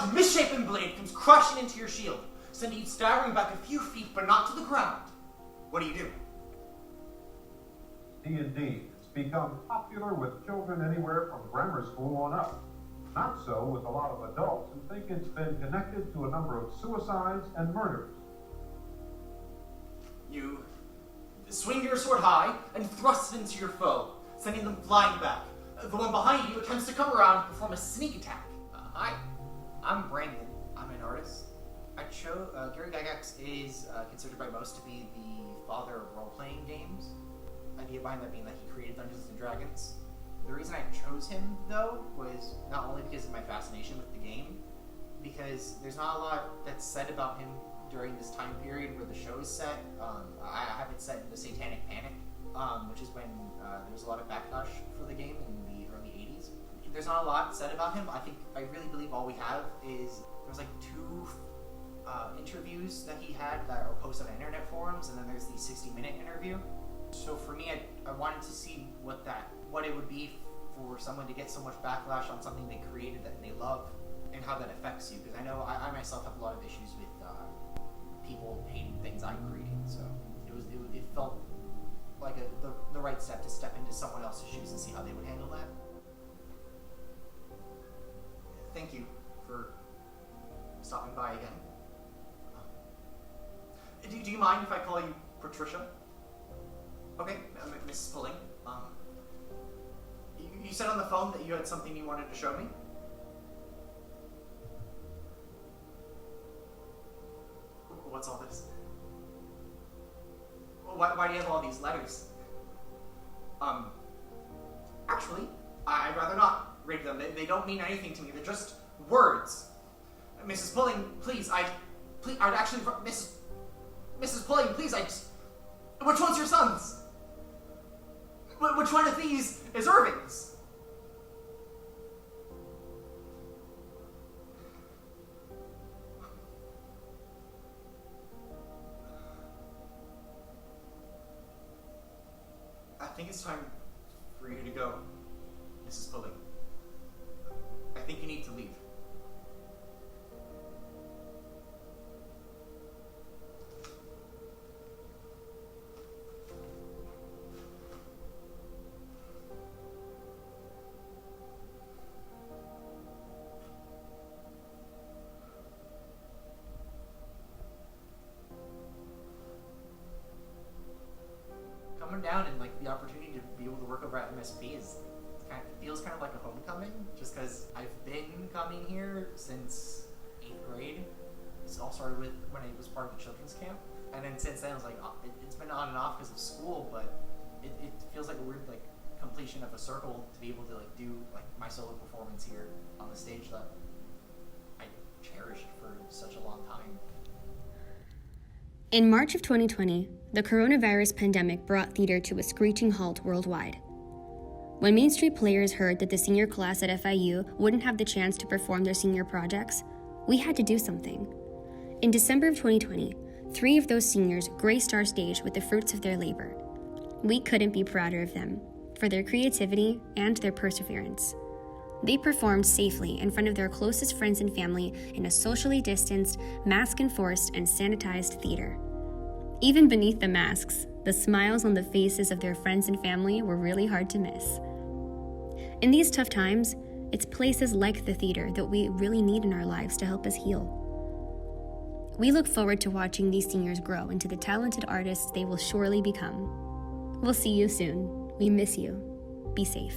large, misshapen blade comes crashing into your shield, sending you staggering back a few feet, but not to the ground. What do you do? D&D has become popular with children anywhere from grammar school on up. Not so with a lot of adults who think it's been connected to a number of suicides and murders. You swing your sword high and thrust it into your foe, sending them flying back. The one behind you attempts to come around and perform a sneak attack. Hi, I'm Brandon. I'm an artist. Gary Gygax is considered by most to be the father of role-playing games. The idea behind that being that he created Dungeons & Dragons. The reason I chose him, though, was not only because of my fascination with the game, because there's not a lot that's said about him during this time period where the show is set. I have it set in the Satanic Panic, which is when there was a lot of backlash for the game in the early 80s. There's not a lot said about him. I really believe all we have is there's like 2 interviews that he had that are posted on internet forums, and then there's the 60-minute interview. So for me, I wanted to see what it would be for someone to get so much backlash on something they created that they love, and how that affects you. Because I know I myself have a lot of issues with people hating things I'm creating. So it felt like the right step to step into someone else's shoes and see how they would handle that. Thank you for stopping by again. Do you mind if I call you Patricia? Okay, Mrs. Pulling. You said on the phone that you had something you wanted to show me? What's all this? Why do you have all these letters? Actually, I'd rather not read them. They don't mean anything to me. They're just words. Mrs. Pulling, please, I'd actually, Mrs. Pulling, please, which one's your son's? Which one of these is Irving's? I think it's time for you to go, Mrs. Pulling. I think you need to leave. Coming down and the opportunity to be able to work over at MSP feels kind of like a homecoming, just because I've been coming here since 8th grade. It all started with when I was part of the children's camp, and then since then I was it's been on and off because of school, but it feels like a weird completion of a circle to be able to do my solo performance here on the stage that I cherished for such a long time. In March of 2020, the coronavirus pandemic brought theater to a screeching halt worldwide. When Main Street players heard that the senior class at FIU wouldn't have the chance to perform their senior projects, we had to do something. In December of 2020, 3 of those seniors graced our stage with the fruits of their labor. We couldn't be prouder of them for their creativity and their perseverance. They performed safely in front of their closest friends and family in a socially distanced, mask-enforced, and sanitized theater. Even beneath the masks, the smiles on the faces of their friends and family were really hard to miss. In these tough times, it's places like the theater that we really need in our lives to help us heal. We look forward to watching these seniors grow into the talented artists they will surely become. We'll see you soon. We miss you. Be safe.